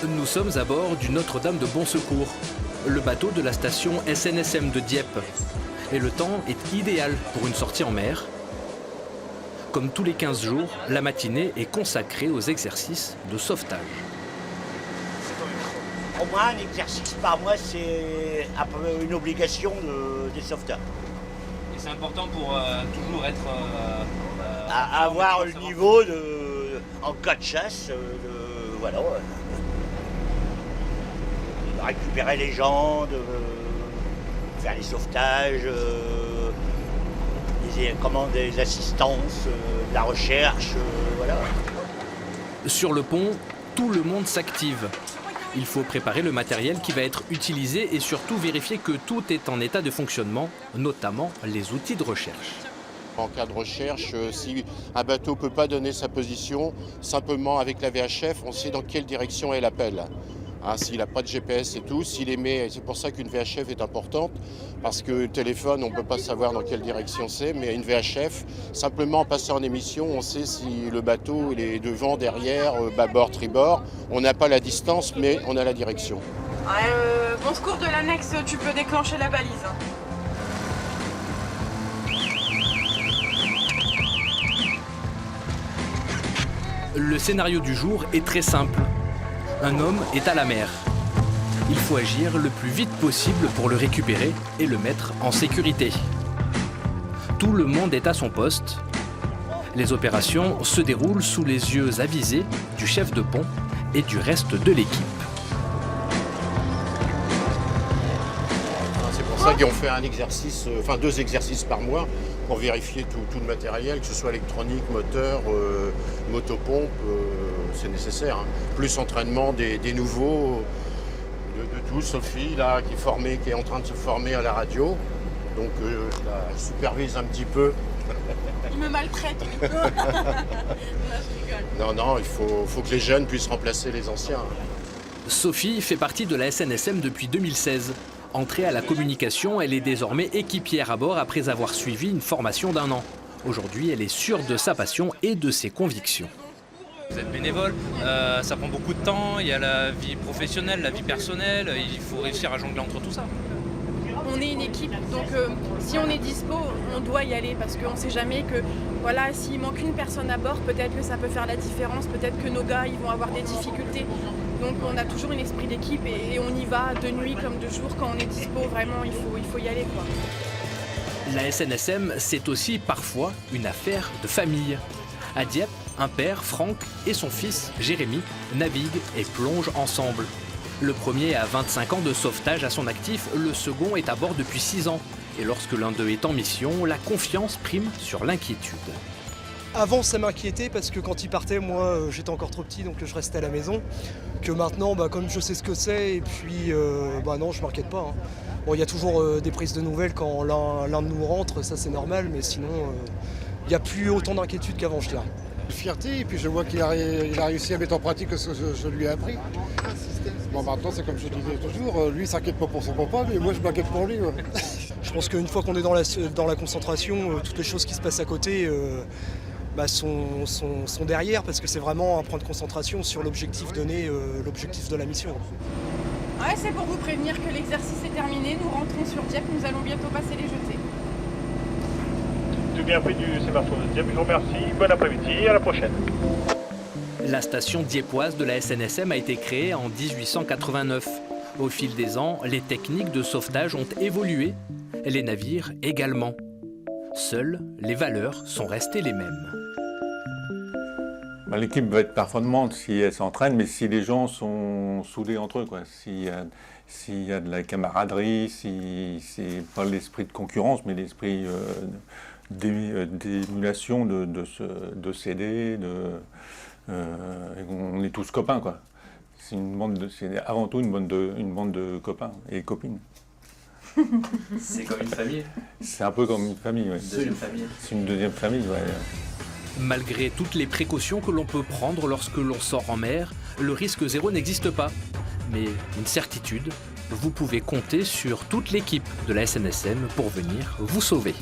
Nous sommes à bord du Notre-Dame de Bon Secours, le bateau de la station SNSM de Dieppe. Et le temps est idéal pour une sortie en mer. Comme tous les 15 jours, la matinée est consacrée aux exercices de sauvetage. Au moins un exercice par mois, c'est un peu une obligation des sauveteurs. Et c'est important pour toujours être... À avoir le niveau en cas de chasse, voilà. De récupérer les gens, de faire les sauvetages, des assistances, de la recherche, voilà. Sur le pont, tout le monde s'active. Il faut préparer le matériel qui va être utilisé et surtout vérifier que tout est en état de fonctionnement, notamment les outils de recherche. En cas de recherche, si un bateau ne peut pas donner sa position, simplement avec la VHF, on sait dans quelle direction elle appelle. S'il n'a pas de GPS et tout, s'il émet, c'est pour ça qu'une VHF est importante, parce que le téléphone, on ne peut pas savoir dans quelle direction c'est, mais une VHF, simplement en passant en émission, on sait si le bateau il est devant, derrière, bâbord, tribord. On n'a pas la distance, mais on a la direction. Bon secours de l'annexe, tu peux déclencher la balise. Le scénario du jour est très simple. Un homme est à la mer. Il faut agir le plus vite possible pour le récupérer et le mettre en sécurité. Tout le monde est à son poste. Les opérations se déroulent sous les yeux avisés du chef de pont et du reste de l'équipe. C'est pour ça qu'on fait un exercice, enfin 2 exercices par mois pour vérifier tout le matériel, que ce soit électronique, moteur, motopompe, c'est nécessaire. Plus entraînement des nouveaux, de tout. Sophie, là, qui est en train de se former à la radio. Donc je la supervise un petit peu. Il me maltraite. Non, il faut que les jeunes puissent remplacer les anciens. Sophie fait partie de la SNSM depuis 2016. Entrée à la communication, elle est désormais équipière à bord après avoir suivi une formation d'1 an. Aujourd'hui, elle est sûre de sa passion et de ses convictions. Vous êtes bénévole, ça prend beaucoup de temps, il y a la vie professionnelle, la vie personnelle, il faut réussir à jongler entre tout ça. On est une équipe, donc si on est dispo, on doit y aller parce qu'on ne sait jamais que voilà, s'il manque une personne à bord, peut-être que ça peut faire la différence, peut-être que nos gars ils vont avoir des difficultés. Donc on a toujours un esprit d'équipe et on y va de nuit comme de jour quand on est dispo, vraiment il faut y aller, quoi. La SNSM, c'est aussi parfois une affaire de famille. À Dieppe, un père, Franck, et son fils, Jérémy, naviguent et plongent ensemble. Le premier a 25 ans de sauvetage à son actif, le second est à bord depuis 6 ans. Et lorsque l'un d'eux est en mission, la confiance prime sur l'inquiétude. Avant, ça m'inquiétait parce que quand il partait, moi, j'étais encore trop petit, donc je restais à la maison. Que maintenant, comme je sais ce que c'est, et puis, non, je m'inquiète pas. Bon, il y a toujours des prises de nouvelles quand l'un de nous rentre, ça c'est normal, mais sinon, il n'y a plus autant d'inquiétude qu'avant, je dirais. Fierté, et puis je vois qu'il a réussi à mettre en pratique ce que je lui ai appris. Bon, maintenant, c'est comme je disais toujours, lui, il s'inquiète pas pour son papa, mais moi, je m'inquiète pour lui. Ouais. Je pense qu'une fois qu'on est dans la concentration, toutes les choses qui se passent à côté sont derrière, parce que c'est vraiment un point de concentration sur l'objectif donné, l'objectif de la mission. Ouais, c'est pour vous prévenir que l'exercice est terminé, nous rentrons sur Dieppe, nous allons bientôt passer les jetées. Tout bien pris du Sébastien de Dieppe, je vous remercie, bon après-midi et à la prochaine. La station dieppoise de la SNSM a été créée en 1889. Au fil des ans, les techniques de sauvetage ont évolué, les navires également. Seules les valeurs sont restées les mêmes. L'équipe va être performante si elle s'entraîne, mais si les gens sont soudés entre eux, quoi. S'il y a de la camaraderie, si c'est pas l'esprit de concurrence, mais l'esprit d'émulation, de s'aider, on est tous copains, quoi. C'est avant tout une bande de copains et copines. C'est comme une famille. C'est un peu comme une famille, ouais. Deuxième famille. C'est une deuxième famille, ouais. Malgré toutes les précautions que l'on peut prendre lorsque l'on sort en mer, le risque zéro n'existe pas. Mais une certitude, vous pouvez compter sur toute l'équipe de la SNSM pour venir vous sauver.